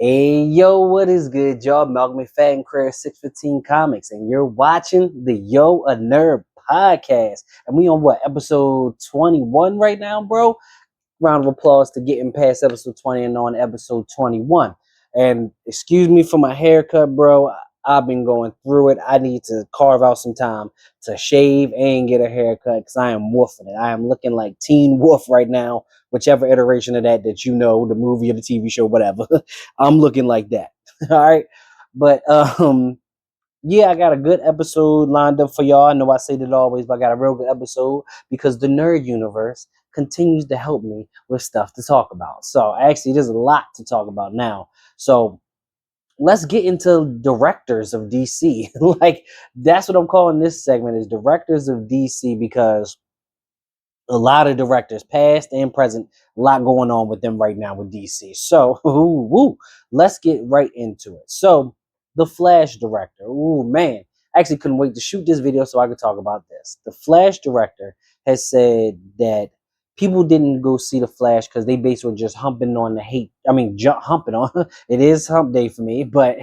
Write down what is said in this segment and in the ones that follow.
Hey yo, what is good, y'all? Malcolm McFadden, Career 615 Comics, and you're watching the Yo a Nerd podcast. And we on what, episode 21 right now, bro? Round of applause to getting past episode 20 and on episode 21. And excuse me for my haircut, bro. I've been going through it. I need to carve out some time to shave and get a haircut because I am woofing it. I am looking like Teen Wolf right now, whichever iteration of that you know, the movie or the TV show, whatever. I'm looking like that. All right. But yeah, I got a good episode lined up for y'all. I know I say that always, but I got a real good episode because the nerd universe continues to help me with stuff to talk about. So actually, there's a lot to talk about now. So let's get into directors of DC. Like that's what I'm calling this segment is directors of DC because a lot of directors, past and present, a lot going on with them right now with DC. So, let's get right into it. So, the Flash director, man, I actually couldn't wait to shoot this video so I could talk about this. The Flash director has said that people didn't go see the Flash because they basically were just humping on the hate. I mean, humping on it is hump day for me, but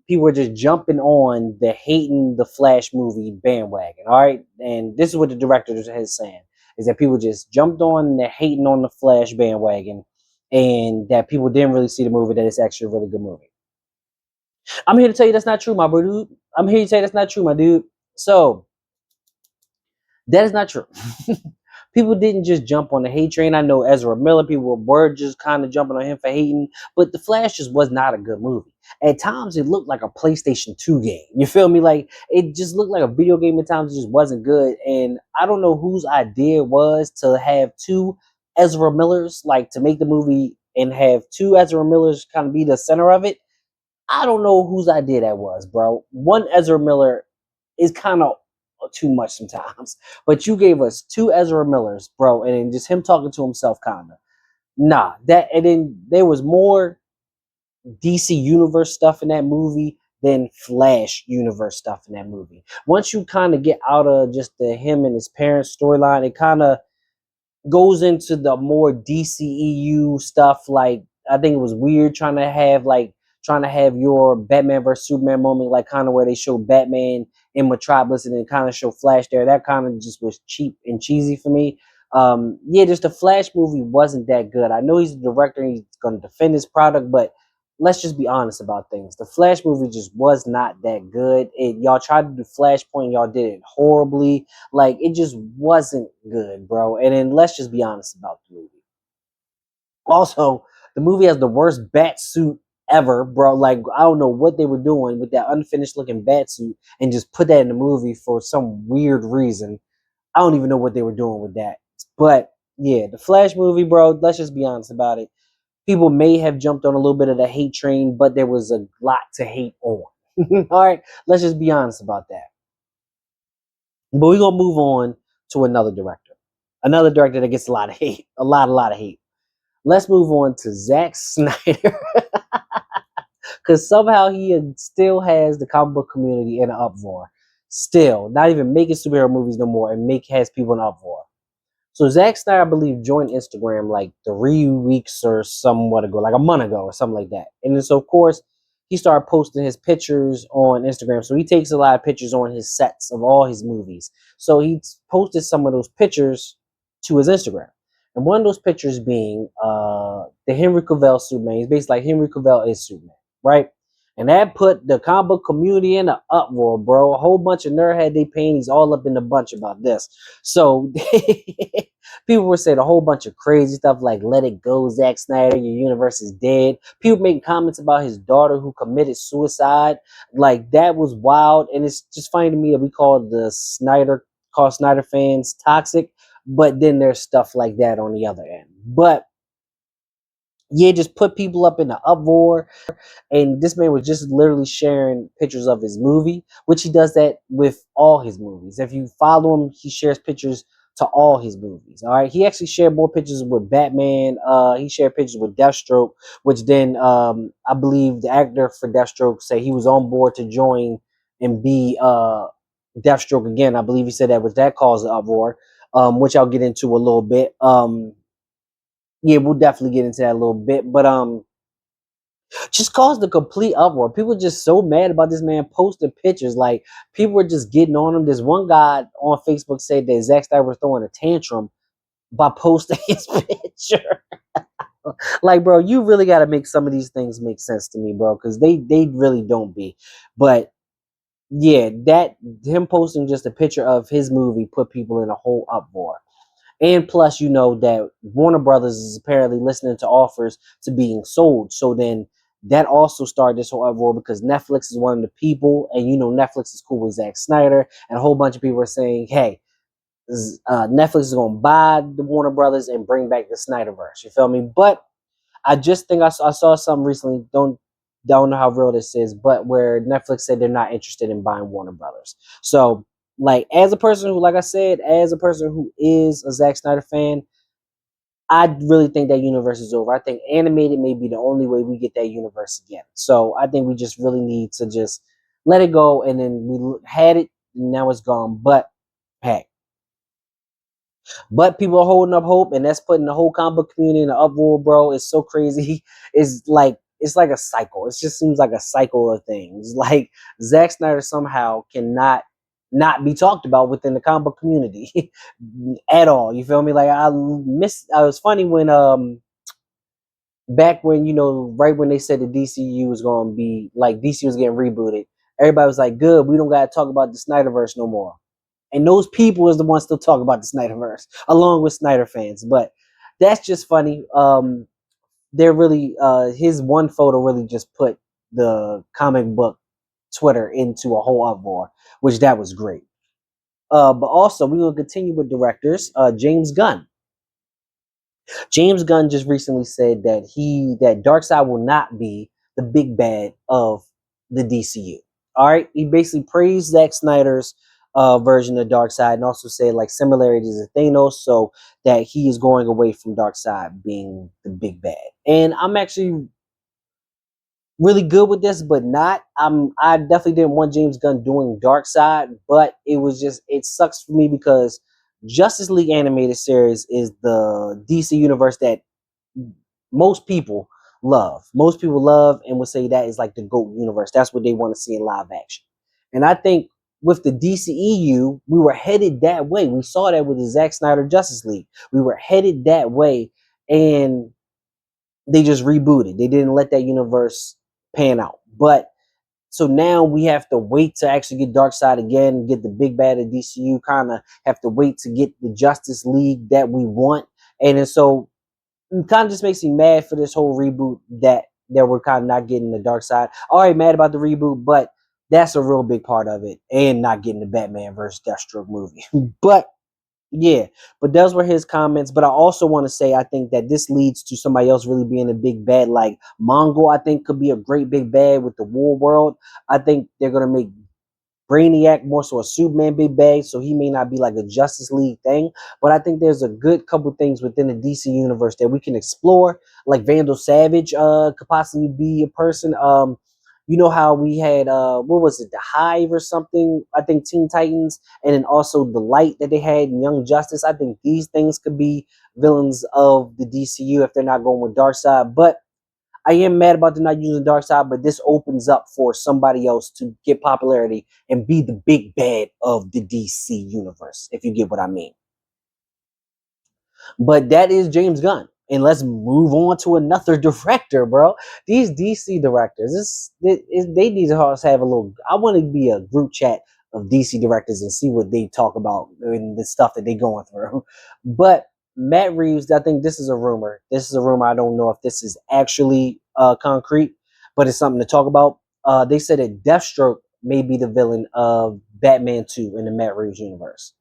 people were just jumping on the hating the Flash movie bandwagon. All right, and this is what the director is saying: is that people just jumped on the hating on the Flash bandwagon, and that people didn't really see the movie. That it's actually a really good movie. I'm here to tell you that's not true, my dude. I'm here to tell you that's not true, my dude. So that is not true. People didn't just jump on the hate train. I know Ezra Miller, people were just kind of jumping on him for hating, but The Flash just was not a good movie. At times, it looked like a PlayStation 2 game. You feel me? Like, it just looked like a video game. At times, it just wasn't good. And I don't know whose idea it was to have two Ezra Millers, like, to make the movie and have two Ezra Millers kind of be the center of it. I don't know whose idea that was, bro. One Ezra Miller is kind of too much sometimes. But you gave us two Ezra Millers, bro, and then just him talking to himself, kinda. Nah, that and then there was more DC Universe stuff in that movie than Flash Universe stuff in that movie. Once you kind of get out of just the him and his parents storyline, it kind of goes into the more DCEU stuff. Like I think it was weird trying to have your Batman versus Superman moment, like kind of where they show Batman in Metropolis and then kind of show Flash there. That kind of just was cheap and cheesy for me. Yeah, just the Flash movie wasn't that good. I know he's the director and he's going to defend his product, but let's just be honest about things. The Flash movie just was not that good. Y'all tried to do Flashpoint, y'all did it horribly. Like it just wasn't good, bro. And then let's just be honest about the movie. Also, the movie has the worst bat suit ever, bro. Like I don't know what they were doing with that unfinished looking bat suit and just put that in the movie for some weird reason. I don't even know what they were doing with that. But yeah, the Flash movie, bro, let's just be honest about it. People may have jumped on a little bit of the hate train, but there was a lot to hate on. All right, let's just be honest about that. But we're gonna move on to another director that gets a lot of hate, a lot of hate. Let's move on to Zack Snyder, because somehow he still has the comic book community in an uproar. Still, not even making superhero movies no more, and has people in an uproar. So Zack Snyder, I believe, joined Instagram like 3 weeks or somewhat ago, like a month ago or something like that. And then, so of course, he started posting his pictures on Instagram. So he takes a lot of pictures on his sets of all his movies. So he posted some of those pictures to his Instagram. And one of those pictures being the Henry Cavill Superman. He's basically like Henry Cavill is Superman, right? And that put the comic book community in an uproar, bro. A whole bunch of nerd had their panties all up in the bunch about this. So people were saying a whole bunch of crazy stuff like "Let it go, Zack Snyder, your universe is dead." People making comments about his daughter who committed suicide. Like that was wild, and it's just funny to me that we call Snyder fans toxic, but then there's stuff like that on the other end. But yeah, just put people up in the uproar. And this man was just literally sharing pictures of his movie, which he does that with all his movies. If you follow him, he shares pictures to all his movies. All right. He actually shared more pictures with Batman. He shared pictures with Deathstroke, which then I believe the actor for Deathstroke said he was on board to join and be Deathstroke again. I believe he said that caused the uproar, which I'll get into a little bit. Yeah, we'll definitely get into that a little bit. But just caused a complete uproar. People were just so mad about this man posting pictures. Like people were just getting on him. This one guy on Facebook said that Zack Snyder was throwing a tantrum by posting his picture. Like, bro, you really got to make some of these things make sense to me, bro, because they really don't be. But yeah, that him posting just a picture of his movie put people in a whole uproar. And plus, you know that Warner Brothers is apparently listening to offers to being sold. So then that also started this whole uproar because Netflix is one of the people, and you know Netflix is cool with Zack Snyder, and a whole bunch of people are saying, "Hey, Netflix is going to buy the Warner Brothers and bring back the Snyderverse." You feel me? But I just think I saw something recently. Don't know how real this is, but where Netflix said they're not interested in buying Warner Brothers. So, like, as a person who, like I said, as a person who is a Zack Snyder fan, I really think that universe is over. I think animated may be the only way we get that universe again. So I think we just really need to just let it go, and then we had it, and now it's gone. But hey, but people are holding up hope, and that's putting the whole comic book community in an uproar, bro. It's so crazy. It's like a cycle. It just seems like a cycle of things. Like Zack Snyder somehow cannot not be talked about within the comic book community at all. You feel me? Like I miss. I was funny when back when, you know, right when they said the DCU was going to be like DC was getting rebooted. Everybody was like, "Good, we don't got to talk about the Snyderverse no more." And those people is the ones still talking about the Snyderverse, along with Snyder fans. But that's just funny. They're really his one photo really just put the comic book Twitter into a whole uproar, which that was great. But also we will continue with directors. James Gunn. James Gunn just recently said that Darkseid will not be the big bad of the DCU. All right, he basically praised Zack Snyder's version of Darkseid and also said like similarities to Thanos, so that he is going away from Darkseid being the big bad. And I'm actually really good with this, but not. I definitely didn't want James Gunn doing Darkseid, but it sucks for me because Justice League animated series is the DC universe that most people love. Most people love and would say that is like the GOAT universe. That's what they want to see in live action. And I think with the DCEU, we were headed that way. We saw that with the Zack Snyder Justice League. We were headed that way, and they just rebooted. They didn't let that universe pan out. But so now we have to wait to actually get Darkseid again, get the big bad of DCU. Kind of have to wait to get the Justice League that we want, and then so it kind of just makes me mad for this whole reboot that we're kind of not getting the Darkseid. Already mad about the reboot, but that's a real big part of it, and not getting the Batman versus Deathstroke movie. But yeah, but those were his comments. But I also want to say I think that this leads to somebody else really being a big bad, like Mongo. I think could be a great big bad with the War World. I think they're gonna make Brainiac more so a Superman big bad, so he may not be like a Justice League thing. But I think there's a good couple things within the DC universe that we can explore. Like Vandal Savage could possibly be a person. You know how we had what was it, the Hive or something? I think Teen Titans, and then also the Light that they had in Young Justice. I think these things could be villains of the DCU if they're not going with Darkseid. But I am mad about them not using Darkseid, but this opens up for somebody else to get popularity and be the big bad of the DC universe, if you get what I mean. But that is James Gunn. And let's move on to another director, bro. These DC directors, they need to have a little. I want to be a group chat of DC directors and see what they talk about and the stuff that they're going through. But Matt Reeves, I think this is a rumor. This is a rumor. I don't know if this is actually concrete, but it's something to talk about. They said that Deathstroke may be the villain of Batman 2 in the Matt Reeves universe.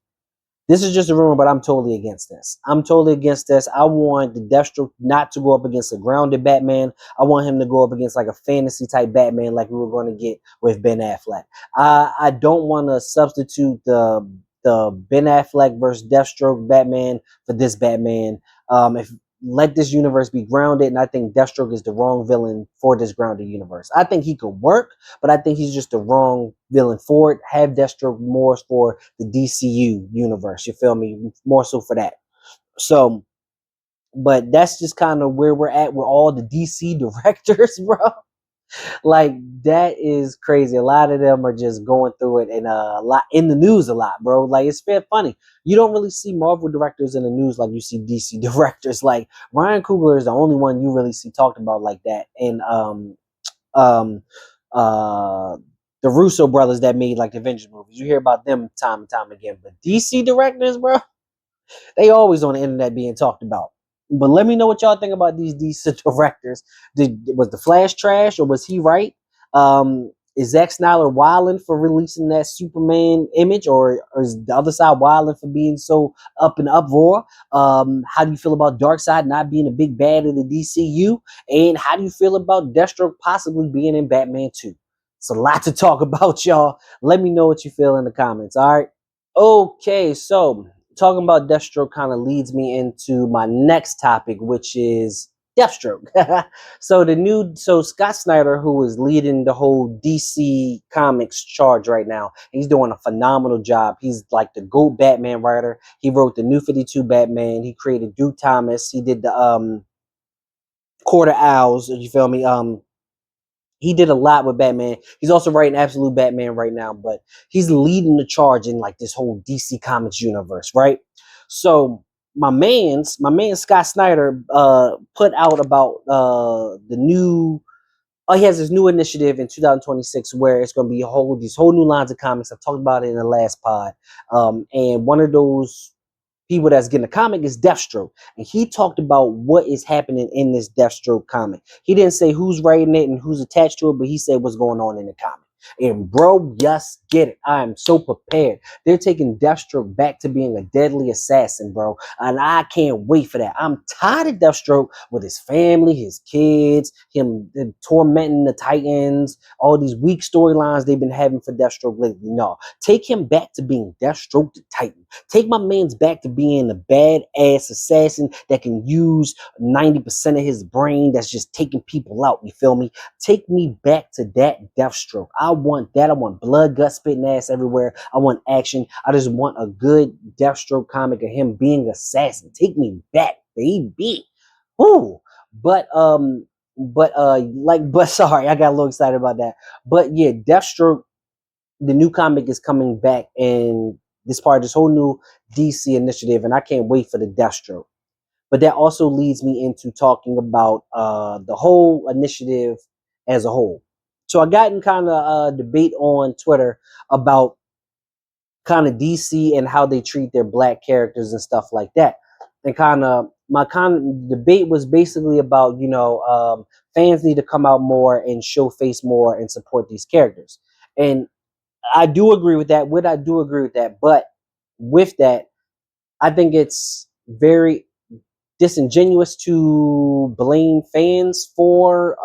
This is just a rumor, but I'm totally against this. I'm totally against this. I want the Deathstroke not to go up against a grounded Batman. I want him to go up against like a fantasy type Batman, like we were going to get with Ben Affleck. I don't want to substitute the Ben Affleck versus Deathstroke Batman for this Batman. If let this universe be grounded, and I think Deathstroke is the wrong villain for this grounded universe. I think he could work, but I think he's just the wrong villain for it. Have Deathstroke more for the DCU universe. You feel me? More so for that. So But that's just kind of where we're at with all the DC directors, bro. Like that is crazy. A lot of them are just going through it and a lot in the news a lot, bro. Like it's fair funny. You don't really see Marvel directors in the news like you see DC directors. Like Ryan Coogler is the only one you really see talked about like that. And um uh the Russo brothers that made like the Avengers movies. You hear about them time and time again. But DC directors, bro, they always on the internet being talked about. But let me know what y'all think about these decent directors. Was the Flash trash or was he right? Is Zack Snyder wilding for releasing that Superman image, or is the other side wilding for being so up in uproar? How do you feel about Darkseid not being a big bad of the DCU? And how do you feel about Deathstroke possibly being in Batman 2? It's a lot to talk about, y'all. Let me know what you feel in the comments. All right. Okay, so talking about Deathstroke kind of leads me into my next topic, which is Deathstroke. So Scott Snyder, who is leading the whole DC Comics charge right now, he's doing a phenomenal job. He's like the GOAT Batman writer. He wrote the New 52 Batman. He created Duke Thomas. He did the Court of Owls. You feel me? He did a lot with Batman. He's also writing Absolute Batman right now, but he's leading the charge in like this whole DC Comics universe, right? So my man Scott Snyder put out about the new he has this new initiative in 2026 where it's going to be these whole new lines of comics. I've talked about it in the last pod. And one of those people that's getting a comic is Deathstroke. And he talked about what is happening in this Deathstroke comic. He didn't say who's writing it and who's attached to it, but he said what's going on in the comic. And bro, just get it. I am so prepared. They're taking Deathstroke back to being a deadly assassin, bro. And I can't wait for that. I'm tired of Deathstroke with his family, his kids, him tormenting the Titans, all these weak storylines they've been having for Deathstroke lately. No, take him back to being Deathstroke the Titan. Take my man's back to being a badass assassin that can use 90% of his brain that's just taking people out. You feel me? Take me back to that Deathstroke. I want that. I want blood, gut, spitting ass everywhere. I want action. I just want a good Deathstroke comic of him being assassin. Take me back, baby. Ooh. But sorry, I got a little excited about that. But yeah, Deathstroke, the new comic is coming back, and this part of this whole new DC initiative, and I can't wait for the Deathstroke. But that also leads me into talking about the whole initiative as a whole. So I got in kind of a debate on Twitter about kind of DC and how they treat their black characters and stuff like that. And kind of my kind of debate was basically about, fans need to come out more and show face more and support these characters. And I do agree with that. I do agree with that. But with that, I think it's very disingenuous to blame fans for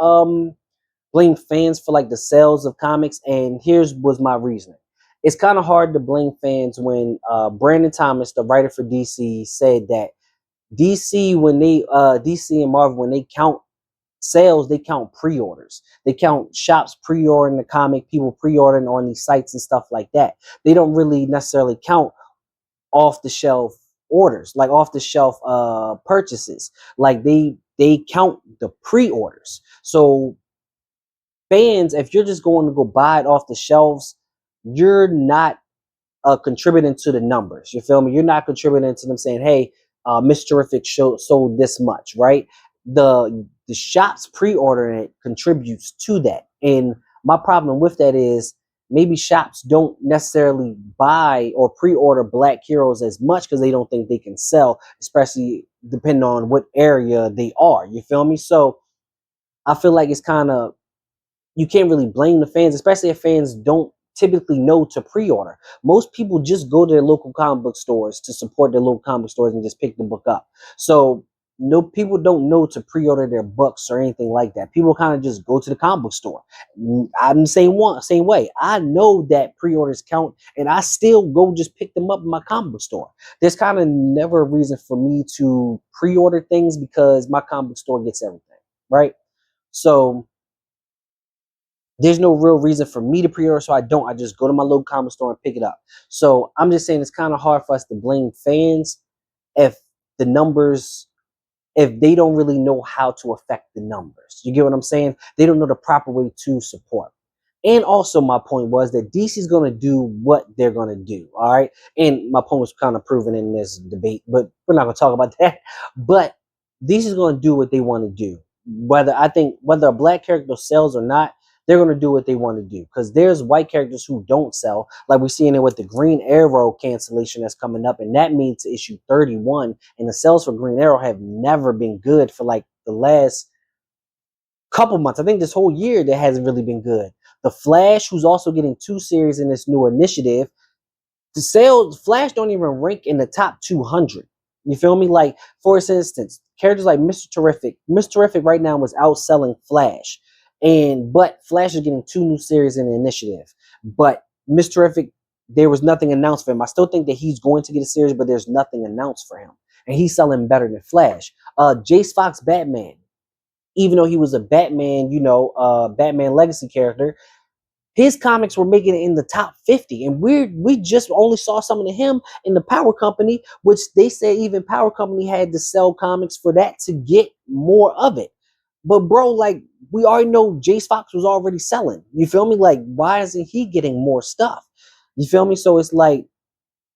like the sales of comics. And here's was my reasoning. It's kind of hard to blame fans when Brandon Thomas, the writer for DC, said that DC and Marvel, when they count sales, they count pre-orders. They count shops pre-ordering the comic, people pre-ordering on these sites and stuff like that. They don't really necessarily count off the shelf orders, like off the shelf purchases. Like they count the pre-orders. So fans, if you're just going to go buy it off the shelves, you're not contributing to the numbers. You feel me? You're not contributing to them saying, "Hey, Miss Terrific sold this much," right? The shops pre-ordering it contributes to that. And my problem with that is maybe shops don't necessarily buy or pre-order black heroes as much because they don't think they can sell, especially depending on what area they are. You feel me? So I feel like it's kind of, you can't really blame the fans, especially if fans don't typically know to pre-order. Most people just go to their local comic book stores to support their local comic book stores and just pick the book up. So no, people don't know to pre-order their books or anything like that. People kind of just go to the comic book store. I'm the same way. I know that pre-orders count, and I still go just pick them up in my comic book store. There's kind of never a reason for me to pre-order things because my comic book store gets everything, right? So there's no real reason for me to pre-order, so I don't. I just go to my local comic store and pick it up. So I'm just saying it's kind of hard for us to blame fans if the numbers if they don't really know how to affect the numbers. You get what I'm saying? They don't know the proper way to support. And also, my point was that DC's going to do what they're going to do. All right. And my point was kind of proven in this debate, but we're not going to talk about that. But DC's going to do what they want to do. Whether a black character sells or not, they're going to do what they want to do. Because there's white characters who don't sell, like we're seeing it with the Green Arrow cancellation that's coming up. And that means issue 31. And the sales for Green Arrow have never been good for like the last couple months. I think this whole year that hasn't really been good. The Flash, who's also getting 2 series in this new initiative, the sales Flash don't even rank in the top 200. You feel me? Like, for instance, characters like Mr. Terrific. Mr. Terrific right now was outselling Flash, but Flash is getting 2 new series in the initiative. But Mr. Terrific, there was nothing announced for him. I still think that he's going to get a series, but there's nothing announced for him, and he's selling better than Flash. Jace Fox Batman, even though he was a Batman, Batman legacy character, his comics were making it in the top 50. And we just only saw some of him in the Power Company, which they say even Power Company had to sell comics for that to get more of it. But bro, like, we already know Jace Fox was already selling. You feel me? Like, why isn't he getting more stuff? You feel me? So it's like,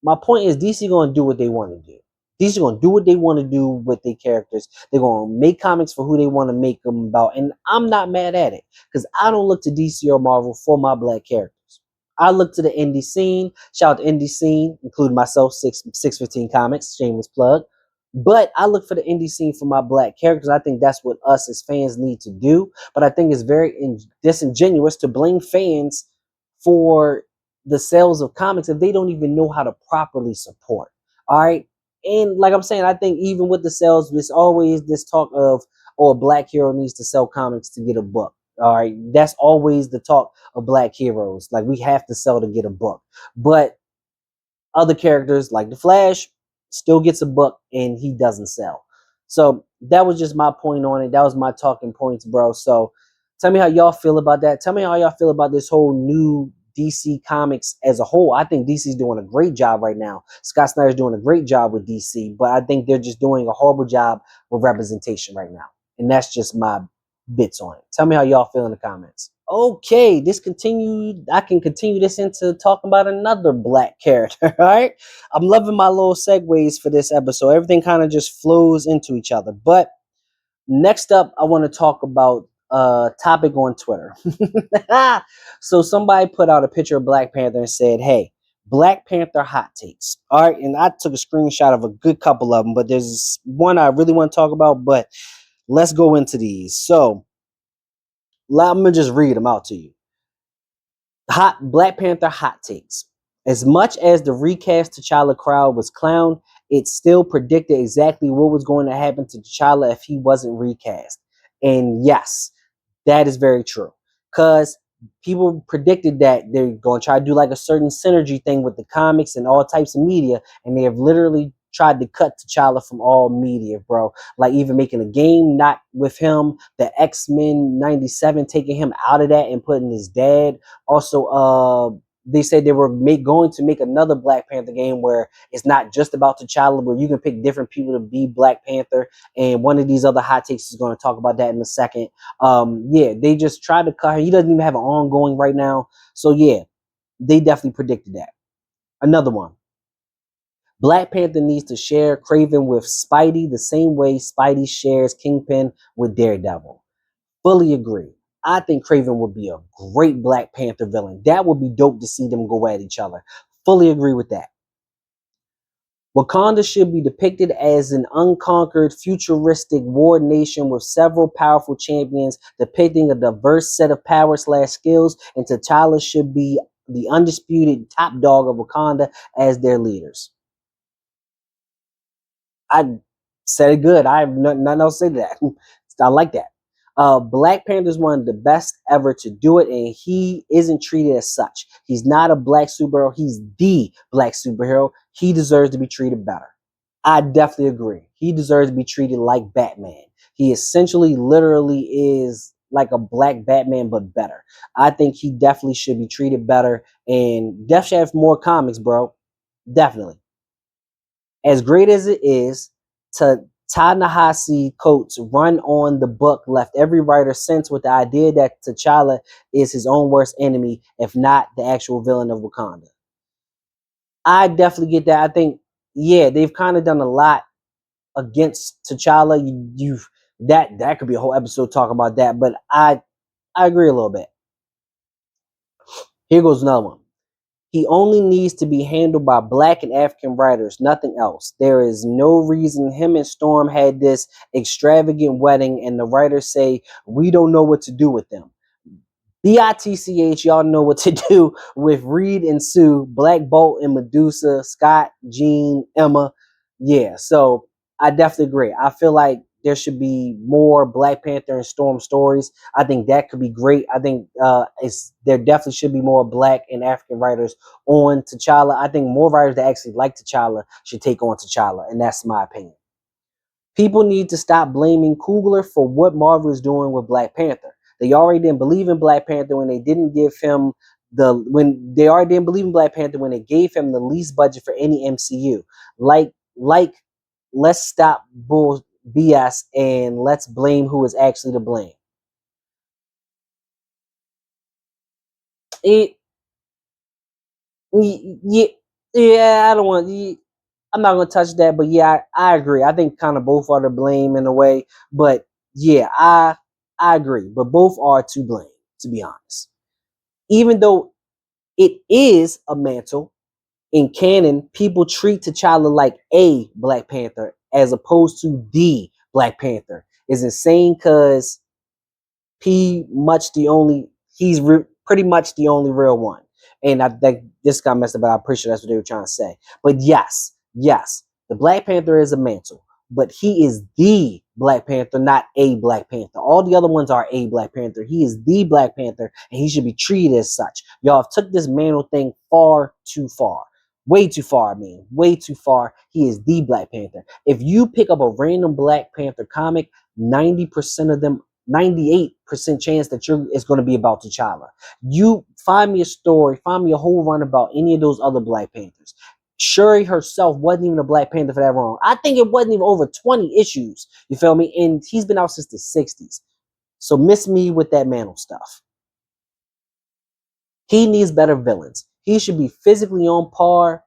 my point is DC gonna do what they want to do. DC gonna do what they want to do with their characters. They're gonna make comics for who they want to make them about, and I'm not mad at it because I don't look to DC or Marvel for my black characters. I look to the indie scene. Shout out to indie scene, including myself, 615 Comics, shameless plug. But I look for the indie scene for my black characters. I think that's what us as fans need to do. But I think it's very disingenuous to blame fans for the sales of comics if they don't even know how to properly support. All right. And like I'm saying, I think even with the sales, there's always this talk of, oh, a black hero needs to sell comics to get a book. All right. That's always the talk of black heroes. Like, we have to sell to get a book. But other characters like the Flash still gets a book and he doesn't sell. So that was just my point on it. That was my talking points, bro. So tell me how y'all feel about that. Tell me how y'all feel about this whole new DC Comics as a whole. I think DC's doing a great job right now. Scott Snyder's doing a great job with DC, but I think they're just doing a horrible job with representation right now. And that's just my bits on it. Tell me how y'all feel in the comments. Okay, I can continue this into talking about another black character. All right. I'm loving my little segues for this episode. Everything kind of just flows into each other. But next up, I want to talk about a topic on Twitter. So somebody put out a picture of Black Panther and said, hey, Black Panther hot takes. All right. And I took a screenshot of a good couple of them, but there's one I really want to talk about. But let's go into these. So I'm going to just read them out to you. Hot Black Panther hot takes. As much as the recast T'Challa crowd was clowned, it still predicted exactly what was going to happen to T'Challa if he wasn't recast. And yes, that is very true. Because people predicted that they're going to try to do like a certain synergy thing with the comics and all types of media, and they have literally tried to cut T'Challa from all media, bro. Like, even making a game not with him, the X-Men 97 taking him out of that and putting his dad. Also, they said they were going to make another Black Panther game where it's not just about T'Challa, where you can pick different people to be Black Panther. And one of these other hot takes is going to talk about that in a second. Yeah, they just tried to cut him. He doesn't even have an ongoing right now. So yeah, they definitely predicted that. Another one. Black Panther needs to share Kraven with Spidey the same way Spidey shares Kingpin with Daredevil. Fully agree. I think Kraven would be a great Black Panther villain. That would be dope to see them go at each other. Fully agree with that. Wakanda should be depicted as an unconquered, futuristic war nation with several powerful champions depicting a diverse set of power/skills, and T'Challa should be the undisputed top dog of Wakanda as their leaders. I said it good. I have nothing else to say to that. I like that. Black Panther is one of the best ever to do it, and he isn't treated as such. He's not a black superhero. He's the black superhero. He deserves to be treated better. I definitely agree. He deserves to be treated like Batman. He essentially, literally is like a black Batman, but better. I think he definitely should be treated better, and Def should have more comics, bro. Definitely. As great as it is to Ta-Nehisi Coates' run on the book left every writer since with the idea that T'Challa is his own worst enemy, if not the actual villain of Wakanda. I definitely get that. I think, yeah, they've kind of done a lot against T'Challa. You've that could be a whole episode talking about that, but I agree a little bit. Here goes another one. He only needs to be handled by Black and African writers, nothing else. There is no reason him and Storm had this extravagant wedding and the writers say, we don't know what to do with them. BITCH, y'all know what to do with Reed and Sue, Black Bolt and Medusa, Scott, Jean, Emma. Yeah, so I definitely agree. I feel like there should be more Black Panther and Storm stories. I think that could be great. I think there definitely should be more Black and African writers on T'Challa. I think more writers that actually like T'Challa should take on T'Challa, and that's my opinion. People need to stop blaming Coogler for what Marvel is doing with Black Panther. They already didn't believe in Black Panther when they didn't give him when they already didn't believe in Black Panther when they gave him the least budget for any MCU. Like, let's stop bull BS and let's blame who is actually to blame. It, yeah, yeah, I don't want. I'm not gonna touch that, but yeah, I agree. I think kind of both are to blame in a way, but yeah, I agree. But both are to blame, to be honest. Even though it is a mantle in canon, people treat T'Challa like a Black Panther as opposed to the Black Panther. Is insane because he's pretty much the only real one. And I think this got messed up, but I'm pretty sure that's what they were trying to say. But yes, the Black Panther is a mantle, but he is the Black Panther, not a Black Panther. All the other ones are a Black Panther. He is the Black Panther, and he should be treated as such. Y'all have took this mantle thing far too far. Way too far, I mean. Way too far. He is the Black Panther. If you pick up a random Black Panther comic, 90% of them 98% chance that it's going to be about T'Challa. You find me a story, find me a whole run about any of those other Black Panthers. Shuri herself wasn't even a Black Panther for that long. I think it wasn't even over 20 issues. You feel me? And he's been out since the 60s. So miss me with that mantle stuff. He needs better villains. He should be physically on par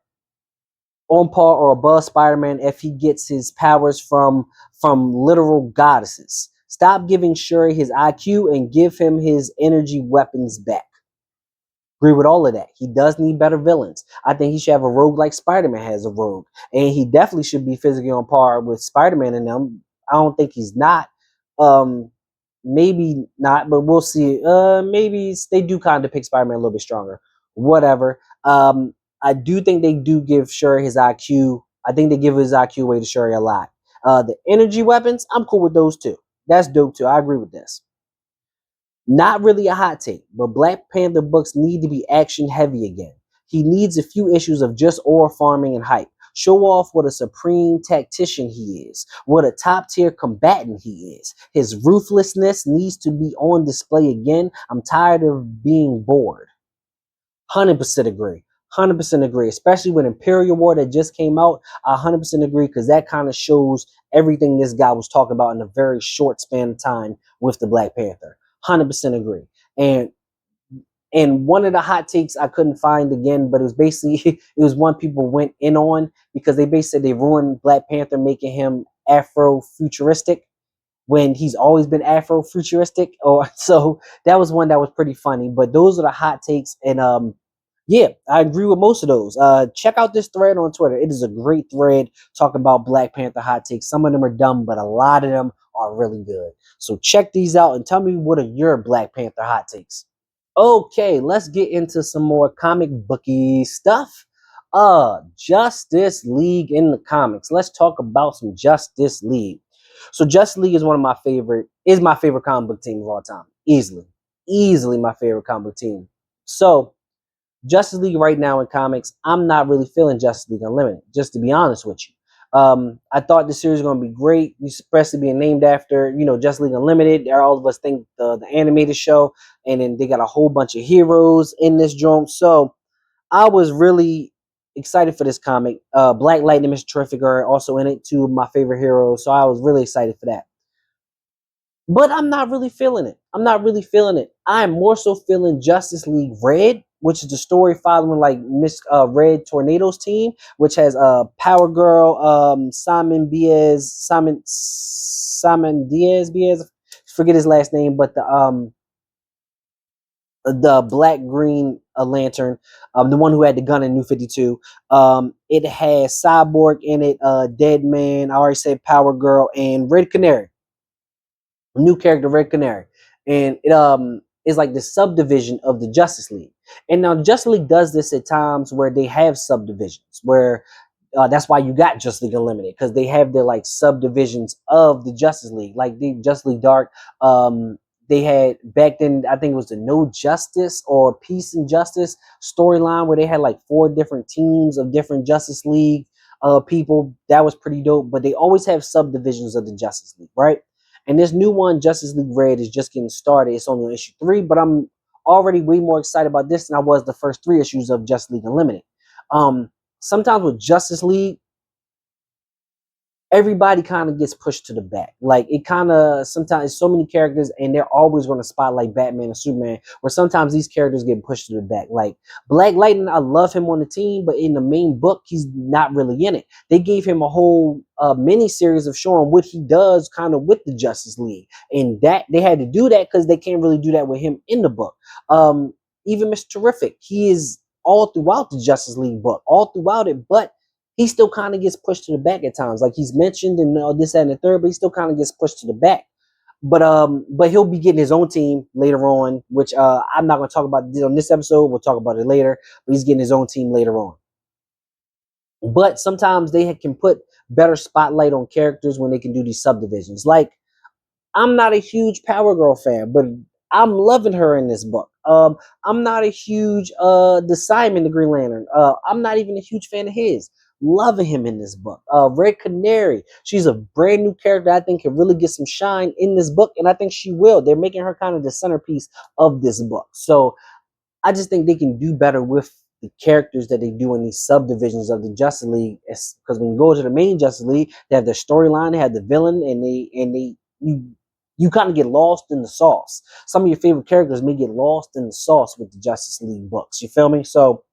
or above Spider-Man if he gets his powers from literal goddesses. Stop giving Shuri his IQ and give him his energy weapons back. Agree with all of that. He does need better villains. I think he should have a rogue like Spider-Man has a rogue. And he definitely should be physically on par with Spider-Man and them. I don't think he's not. Maybe not, but we'll see. Maybe they do kind of pick Spider-Man a little bit stronger. Whatever. I do think they do give Shuri his IQ. I think they give his IQ away to Shuri a lot. The energy weapons, I'm cool with those too. That's dope too. I agree with this. Not really a hot take, but Black Panther books need to be action heavy again. He needs a few issues of just ore farming and hype. Show off what a supreme tactician he is, what a top tier combatant he is. His ruthlessness needs to be on display again. I'm tired of being bored. 100% agree. 100% agree, especially with Imperial War that just came out. I 100% agree because that kind of shows everything this guy was talking about in a very short span of time with the Black Panther. 100% agree. And one of the hot takes I couldn't find again, but it was basically it was one people went in on because they basically said they ruined Black Panther, making him Afro-futuristic when he's always been Afro-futuristic. Or so that was one that was pretty funny. But those are the hot takes, and yeah, I agree with most of those. Check out this thread on Twitter. It is a great thread talking about Black Panther hot takes. Some of them are dumb, but a lot of them are really good. So check these out and tell me what are your Black Panther hot takes. Okay, let's get into some more comic booky stuff. Justice League in the comics. Let's talk about some Justice League. So Justice League is my favorite comic book team of all time. Easily my favorite comic book team. So Justice League right now in comics, I'm not really feeling Justice League Unlimited, just to be honest with you. I thought the series was going to be great. Especially being named after, Justice League Unlimited. All of us think the animated show, and then they got a whole bunch of heroes in this joint. So I was really excited for this comic. Black Lightning, Mr. Terrific are also in it, two of my favorite heroes, so I was really excited for that. But I'm not really feeling it. I'm not really feeling it. I'm more so feeling Justice League Red, which is the story following like Miss Red Tornado's team, which has Power Girl, Simon Diaz, forget his last name, but the black green lantern, the one who had the gun in New 52. It has Cyborg in it, Dead Man, I already said Power Girl, and Red Canary, new character, Red Canary. And it is like the subdivision of the Justice League. And now Justice League does this at times where they have subdivisions, where that's why you got Justice League Unlimited, because they have their like subdivisions of the Justice League, like the Justice League Dark. They had back then, I think it was the No Justice or Peace and Justice storyline, where they had like 4 different teams of different Justice League people. That was pretty dope. But they always have subdivisions of the Justice League, right? And this new one, Justice League Red, is just getting started. It's only on issue 3, but I'm already way more excited about this than I was the first 3 issues of Justice League Unlimited. Sometimes with Justice League, everybody kind of gets pushed to the back. Like it kind of sometimes so many characters, and they're always going to spotlight Batman and Superman. Where sometimes these characters get pushed to the back. Like Black Lightning, I love him on the team, but in the main book, he's not really in it. They gave him a whole mini series of showing what he does, kind of with the Justice League, and that they had to do that because they can't really do that with him in the book. Even Mr. Terrific, he is all throughout the Justice League book, all throughout it, but he still kind of gets pushed to the back at times. Like he's mentioned and this, that, and the third, but he still kind of gets pushed to the back. But he'll be getting his own team later on, which I'm not going to talk about on this episode. We'll talk about it later. But he's getting his own team later on. But sometimes they can put better spotlight on characters when they can do these subdivisions. Like I'm not a huge Power Girl fan, but I'm loving her in this book. I'm not a huge the Simon the Green Lantern. I'm not even a huge fan of his. Loving him in this book. Red Canary. She's a brand new character I think can really get some shine in this book, and I think she will. They're making her kind of the centerpiece of this book. So I just think they can do better with the characters that they do in these subdivisions of the Justice League. Because when you go to the main Justice League, they have their storyline, they have the villain, and you kind of get lost in the sauce. Some of your favorite characters may get lost in the sauce with the Justice League books. You feel me? So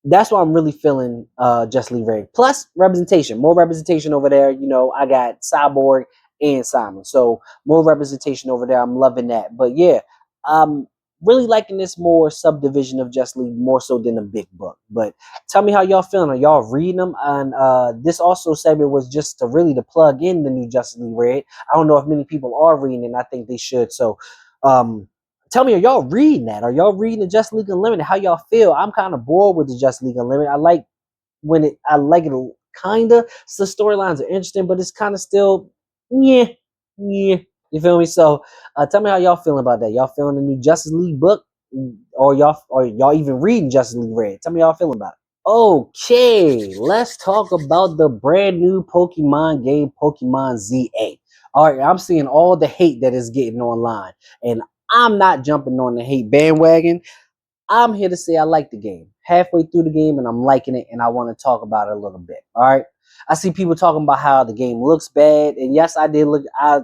that's why I'm really feeling Justice League Red. Plus representation, more representation over there. You know, I got Cyborg and Simon, so more representation over there. I'm loving that. But yeah, I'm really liking this more subdivision of Justice League more so than a big book. But tell me how y'all feeling. Are y'all reading them? And this also segment was just to really to plug in the new Justice League Red. I don't know if many people are reading, and I think they should. So tell me, are y'all reading that? Are y'all reading the Justice League Unlimited? How y'all feel? I'm kind of bored with the Justice League Unlimited. I like it kinda. So the storylines are interesting, but it's kind of still, yeah, yeah. You feel me? So tell me how y'all feeling about that. Y'all feeling the new Justice League book, or y'all even reading Justice League Red? Tell me how y'all feeling about it. Okay, let's talk about the brand new Pokemon game, Pokemon ZA. All right, I'm seeing all the hate that is getting online, and I'm not jumping on the hate bandwagon. I'm here to say I like the game. Halfway through the game, and I'm liking it, and I want to talk about it a little bit. All right, I see people talking about how the game looks bad, and yes, I did look. I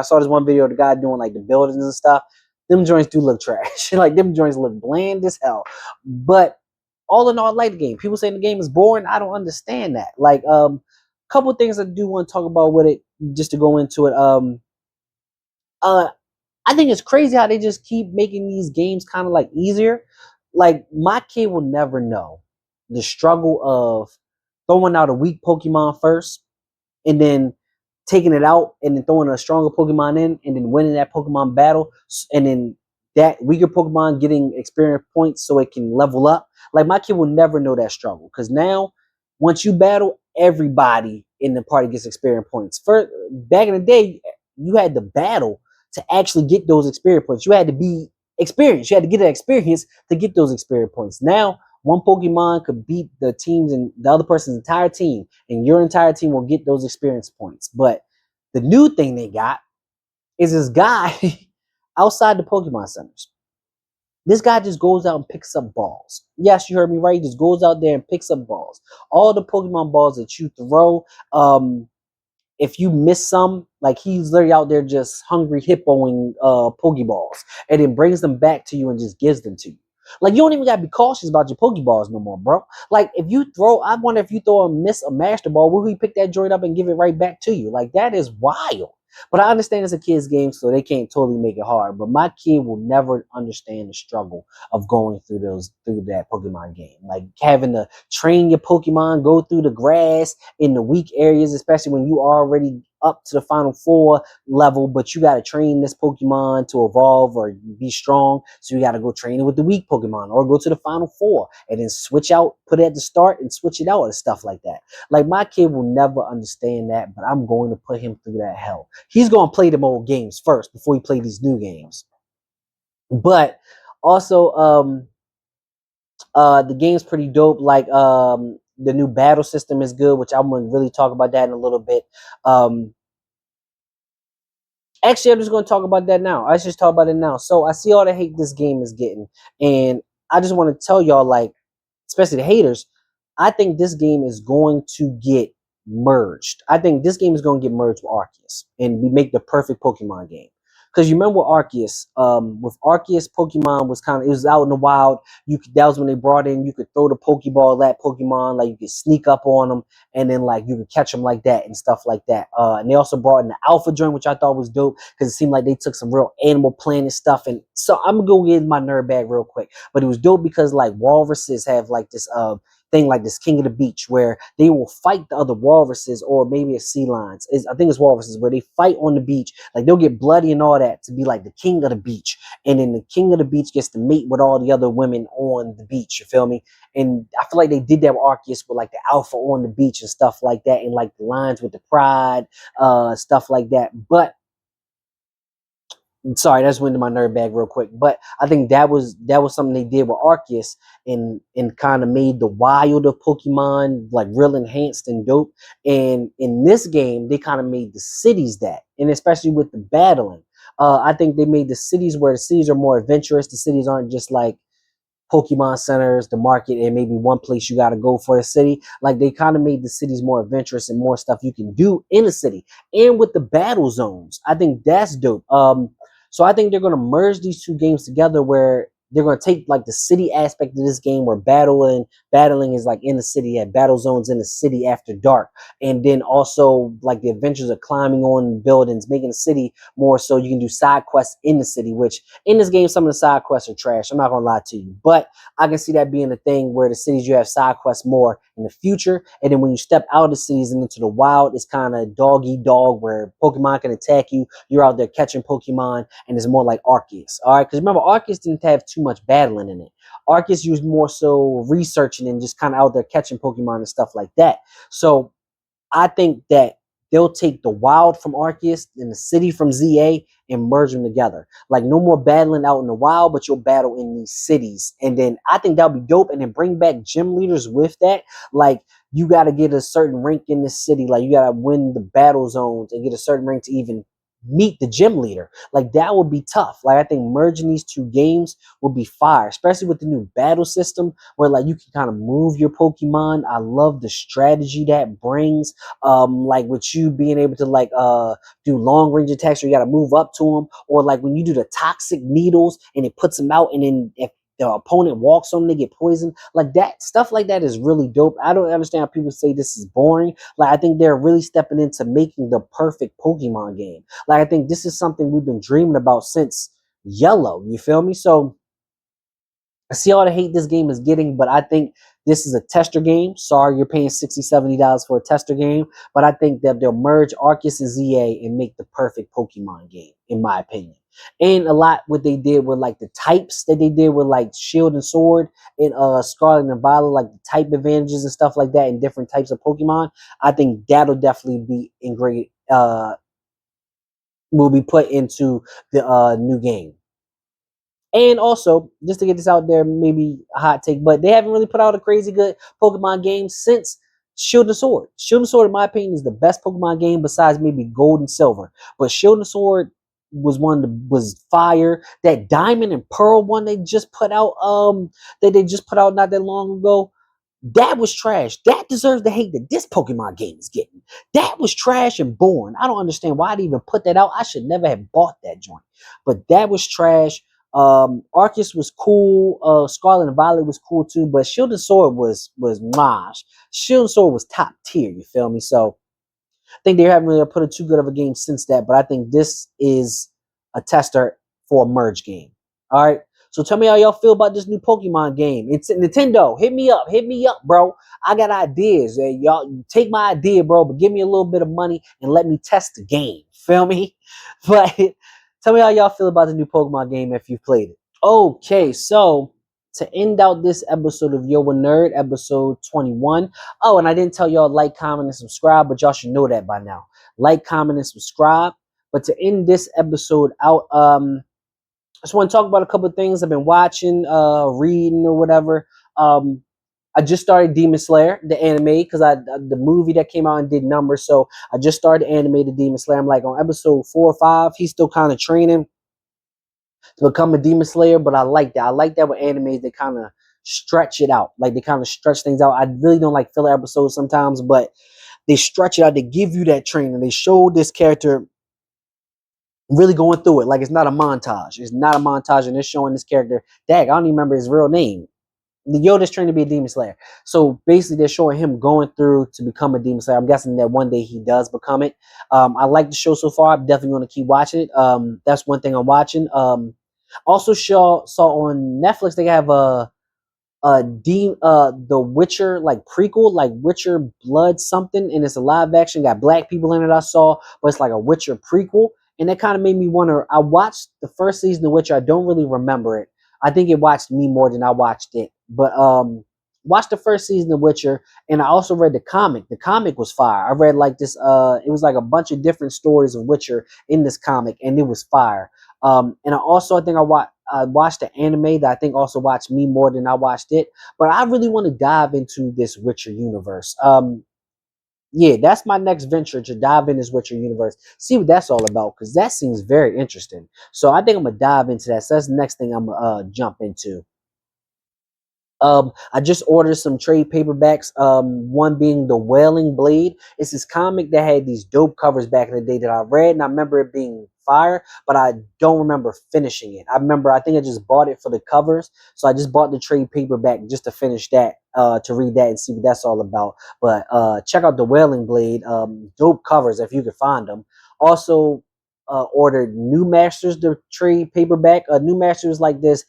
saw this one video of the guy doing like the buildings and stuff. Them joints do look trash. Like them joints look bland as hell. But all in all, I like the game. People saying the game is boring. I don't understand that. Like, couple things I do want to talk about with it, just to go into it. Uh, I think it's crazy how they just keep making these games kind of like easier. Like my kid will never know the struggle of throwing out a weak Pokemon first, and then taking it out, and then throwing a stronger Pokemon in, and then winning that Pokemon battle, and then that weaker Pokemon getting experience points so it can level up. Like my kid will never know that struggle, because now once you battle, everybody in the party gets experience points. First, back in the day, you had to battle to actually get those experience points. You had to be experienced. You had to get that experience to get those experience points. Now, one Pokemon could beat the teams and the other person's entire team, and your entire team will get those experience points. But the new thing they got is this guy outside the Pokemon centers. This guy just goes out and picks up balls. Yes, you heard me right. He just goes out there and picks up balls. All the Pokemon balls that you throw, if you miss some, like he's literally out there just hungry hippoing Pokeballs and then brings them back to you and just gives them to you. Like you don't even gotta be cautious about your Pokeballs no more, bro. Like if you throw, I wonder if you throw a miss a Master Ball, will he pick that joint up and give it right back to you? Like that is wild. But I understand it's a kid's game, so they can't totally make it hard. But my kid will never understand the struggle of going through that Pokemon game. Like having to train your Pokemon, go through the grass in the weak areas, especially when you already up to the final four level, but you got to train this Pokemon to evolve or be strong. So you got to go train it with the weak Pokemon or go to the final four and then switch out, put it at the start and switch it out and stuff like that. Like my kid will never understand that, but I'm going to put him through that hell. He's going to play them old games first before he play these new games. But also, the game's pretty dope. Like the new battle system is good, which I'm gonna really talk about that in a little bit. Actually, I'm just gonna talk about that now. I just talk about it now. So I see all the hate this game is getting, and I just want to tell y'all, like, especially the haters, I think this game is going to get merged. I think this game is going to get merged with Arceus, and we make the perfect Pokemon game. Because you remember Arceus, with Arceus, Pokemon was kind of, it was out in the wild. You could, that was when they brought in, you could throw the Pokeball at Pokemon, like you could sneak up on them, and then like you could catch them like that and stuff like that. And they also brought in the Alpha joint, which I thought was dope because it seemed like they took some real Animal Planet stuff. And so I'm gonna go get my nerd bag real quick, but it was dope because like walruses have like this thing like this King of the Beach where they will fight the other walruses or maybe it's sea lions. I think it's walruses where they fight on the beach. Like they'll get bloody and all that to be like the king of the beach. And then the king of the beach gets to mate with all the other women on the beach. You feel me? And I feel like they did that with Arceus with like the alpha on the beach and stuff like that. And like the lions with the pride, stuff like that. But sorry, that's went into my nerd bag real quick. But I think that was something they did with Arceus and kind of made the wild of Pokemon like real enhanced and dope. And in this game, they kind of made the cities that, and especially with the battling. I think they made the cities where the cities are more adventurous. The cities aren't just like Pokemon centers, the market, and maybe one place you got to go for a city. Like they kind of made the cities more adventurous and more stuff you can do in a city. And with the battle zones, I think that's dope. So I think they're gonna merge these two games together where they're gonna take like the city aspect of this game where battling is like in the city at battle zones in the city after dark, and then also like the adventures of climbing on buildings, making the city more so you can do side quests in the city. Which in this game, some of the side quests are trash. I'm not gonna lie to you, but I can see that being a thing where the cities you have side quests more in the future, and then when you step out of the cities and into the wild, it's kind of dog eat dog where Pokemon can attack you. You're out there catching Pokemon, and it's more like Arceus. All right, because remember Arceus didn't have too much battling in it. Arceus used more so researching and just kind of out there catching Pokemon and stuff like that. So I think that they'll take the wild from Arceus and the city from ZA and merge them together. Like no more battling out in the wild, but you'll battle in these cities. And then I think that'll be dope. And then bring back gym leaders with that. Like you got to get a certain rank in this city. Like you got to win the battle zones and get a certain rank to even meet the gym leader. Like that would be tough. Like I think merging these two games will be fire, especially with the new battle system where like you can kind of move your Pokemon. I love the strategy that brings. Like with you being able to like do long range attacks where you got to move up to them, or like when you do the toxic needles and it puts them out, and then if the opponent walks on them, they get poisoned. Like that stuff like that is really dope. I don't understand how people say this is boring. Like I think they're really stepping into making the perfect Pokemon game. Like I think this is something we've been dreaming about since Yellow. You feel me? So I see all the hate this game is getting, but I think this is a tester game. Sorry, you're paying $60, $70 for a tester game, but I think that they'll merge Arceus and ZA and make the perfect Pokemon game, in my opinion. And a lot what they did with like the types that they did with like Shield and Sword and Scarlet and Violet, like the type advantages and stuff like that, and different types of Pokemon. I think that'll definitely be in great. Will be put into the new game. And also, just to get this out there, maybe a hot take, but they haven't really put out a crazy good Pokemon game since Shield and Sword. Shield and Sword, in my opinion, is the best Pokemon game besides maybe Gold and Silver. But Shield and Sword was fire. That Diamond and Pearl one they just put out not that long ago. That was trash. That deserves the hate that this Pokemon game is getting. That was trash and boring. I don't understand why they even put that out. I should never have bought that joint. But that was trash. Arceus was cool. Scarlet and Violet was cool too. But Shield and Sword was mosh. Shield and Sword was top tier. You feel me? So I think they haven't really put a too good of a game since that. But I think this is a tester for a merge game. All right. So tell me how y'all feel about this new Pokemon game. It's Nintendo. Hit me up, bro. I got ideas. Y'all take my idea, bro, but give me a little bit of money and let me test the game. Feel me? But tell me how y'all feel about the new Pokemon game if you've played it. Okay, so to end out this episode of Yo a Nerd, episode 21. Oh, and I didn't tell y'all like, comment, and subscribe, but y'all should know that by now. Like, comment, and subscribe. But to end this episode out, I just want to talk about a couple of things I've been watching, reading, or whatever. I just started Demon Slayer, the anime, because the movie that came out and did numbers. So I just started animated Demon Slayer. I'm like on episode 4 or 5. He's still kind of training to become a Demon Slayer, but I like that. I like that with animes, they kind of stretch it out. Like they kind of stretch things out. I really don't like filler episodes sometimes, but they stretch it out. They give you that training. They show this character really going through it. Like it's not a montage. It's not a montage, and they're showing this character. Dag, I don't even remember his real name. The Yoda's trained to be a Demon Slayer. So basically, they're showing him going through to become a Demon Slayer. I'm guessing that one day he does become it. I like the show so far. I'm definitely going to keep watching it. That's one thing I'm watching. Also saw on Netflix they have the Witcher like prequel, like Witcher Blood something, and it's a live action, got black people in it. I saw, but it's like a Witcher prequel, and that kind of made me wonder. I watched the first season of Witcher. I don't really remember it. I think it watched me more than I watched it, but watched the first season of Witcher, and I also read the comic. The comic was fire. I read like this. It was like a bunch of different stories of Witcher in this comic, and it was fire. And I think I watched the anime that I think also watched me more than I watched it. But I really want to dive into this Witcher universe. Yeah, that's my next venture, to dive in this Witcher universe, see what that's all about, because that seems very interesting. So I think I'm gonna dive into that. So that's the next thing I'm gonna jump into. I just ordered some trade paperbacks. One being The Wailing Blade. It's this comic that had these dope covers back in the day that I read, and I remember it being fire, but I don't remember finishing it. I think I just bought it for the covers, so I just bought the trade paperback just to finish that, to read that and see what that's all about. But check out The Wailing Blade. Dope covers if you could find them. Also, ordered New Masters, the trade paperback. New Masters like this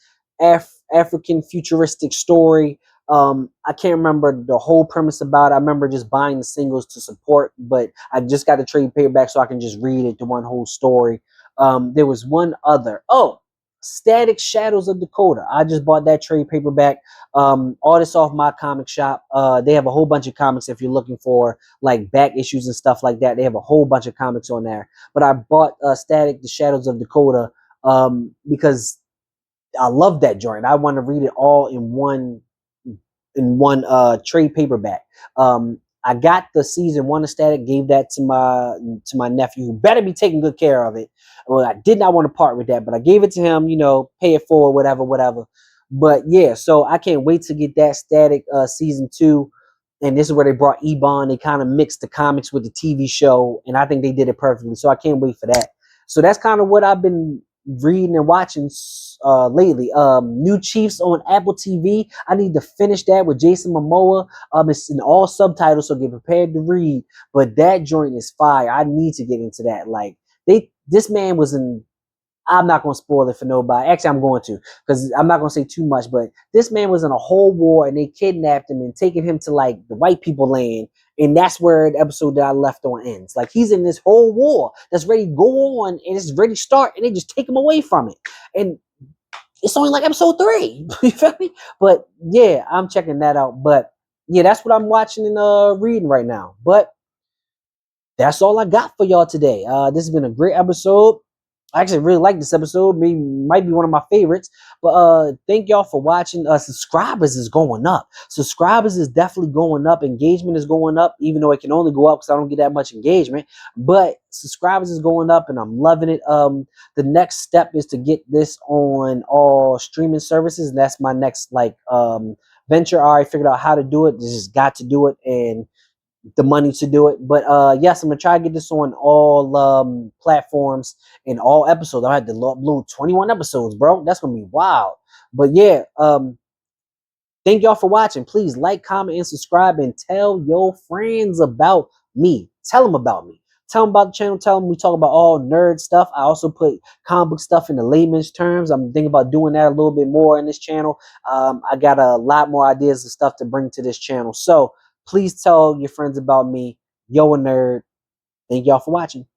African futuristic story. I can't remember the whole premise about it. I remember just buying the singles to support, but I just got the trade paperback so I can just read it, the one whole story. There was one other. Oh, Static Shadows of Dakota. I just bought that trade paperback. All this off my comic shop. They have a whole bunch of comics if you're looking for like back issues and stuff like that. They have a whole bunch of comics on there. But I bought Static the Shadows of Dakota because I love that joint. I want to read it all in one trade paperback. I got the season 1 of Static, gave that to my nephew, who better be taking good care of it. Well, I did not want to part with that, but I gave it to him, pay it forward, whatever. But yeah, so I can't wait to get that Static season 2. And this is where they brought Ebon. They kind of mixed the comics with the TV show, and I think they did it perfectly. So I can't wait for that. So that's kind of what I've been reading and watching lately. New Chiefs on Apple TV. I need to finish that with Jason Momoa. It's in all subtitles, so get prepared to read. But that joint is fire. I need to get into that. Like this man was in. I'm not going to spoil it for nobody. Actually, I'm going to, because I'm not going to say too much. But this man was in a whole war, and they kidnapped him and taken him to like the white people land. And that's where the episode that I left on ends. Like he's in this whole war that's ready to go on, and it's ready to start, and they just take him away from it. And it's only like episode 3. You feel me? But yeah, I'm checking that out. But yeah, that's what I'm watching and reading right now. But that's all I got for y'all today. This has been a great episode. I actually really like this episode. Maybe might be one of my favorites. But thank y'all for watching. Subscribers is going up. Subscribers is definitely going up. Engagement is going up, even though it can only go up because I don't get that much engagement. But subscribers is going up, and I'm loving it. The next step is to get this on all streaming services, and that's my next venture. I already figured out how to do it. Just got to do it, and the money to do it. But yes, I'm gonna try to get this on all platforms in all episodes. I had to upload 21 episodes, bro. That's gonna be wild. But yeah, thank y'all for watching. Please like, comment, and subscribe, and tell your friends about me. Tell them about me. Tell them about the channel. Tell them we talk about all nerd stuff. I also put comic book stuff in the layman's terms. I'm thinking about doing that a little bit more in this channel. I got a lot more ideas and stuff to bring to this channel. So please tell your friends about me. Yo, a nerd. Thank y'all for watching.